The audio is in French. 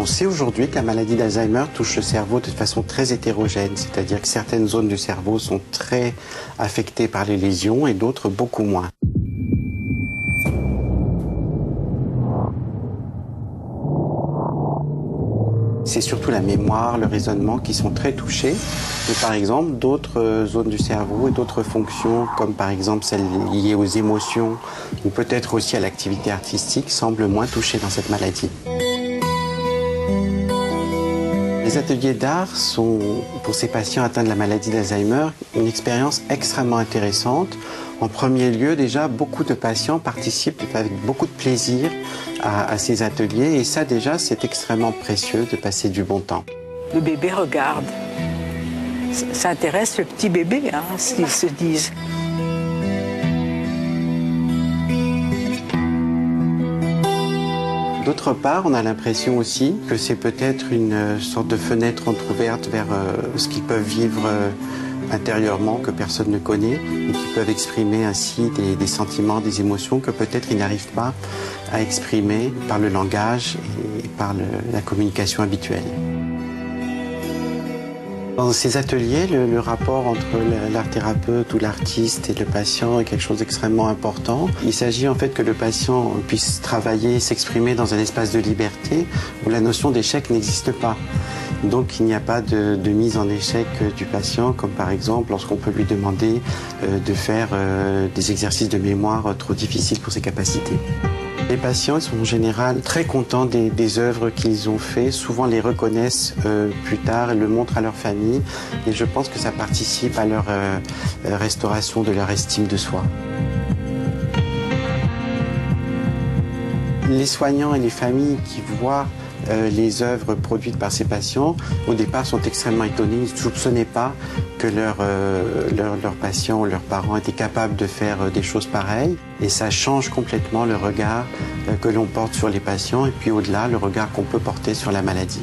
On sait aujourd'hui que la maladie d'Alzheimer touche le cerveau de façon très hétérogène, c'est-à-dire que certaines zones du cerveau sont très affectées par les lésions et d'autres beaucoup moins. C'est surtout la mémoire, le raisonnement qui sont très touchés. Et par exemple, d'autres zones du cerveau et d'autres fonctions, comme par exemple celles liées aux émotions ou peut-être aussi à l'activité artistique, semblent moins touchées dans cette maladie. Les ateliers d'art sont, pour ces patients atteints de la maladie d'Alzheimer, une expérience extrêmement intéressante. En premier lieu, déjà, beaucoup de patients participent avec beaucoup de plaisir à ces ateliers. Et ça, déjà, c'est extrêmement précieux de passer du bon temps. Le bébé regarde. Ça intéresse le petit bébé, hein, ce qu'ils se disent. D'autre part, on a l'impression aussi que c'est peut-être une sorte de fenêtre entrouverte vers ce qu'ils peuvent vivre intérieurement, que personne ne connaît, et qui peuvent exprimer ainsi des sentiments, des émotions que peut-être ils n'arrivent pas à exprimer par le langage et par la communication habituelle. Dans ces ateliers, le rapport entre l'art thérapeute ou l'artiste et le patient est quelque chose d'extrêmement important. Il s'agit en fait que le patient puisse travailler, s'exprimer dans un espace de liberté où la notion d'échec n'existe pas. Donc il n'y a pas de mise en échec du patient, comme par exemple lorsqu'on peut lui demander de faire des exercices de mémoire trop difficiles pour ses capacités. Les patients sont en général très contents des œuvres qu'ils ont faites, souvent les reconnaissent plus tard et le montrent à leur famille et je pense que ça participe à leur restauration de leur estime de soi. Les soignants et les familles qui voient les œuvres produites par ces patients, au départ, sont extrêmement étonnés. Ils ne soupçonnaient pas que leurs patients ou leurs parents étaient capables de faire des choses pareilles. Et ça change complètement le regard que l'on porte sur les patients et puis au-delà, le regard qu'on peut porter sur la maladie.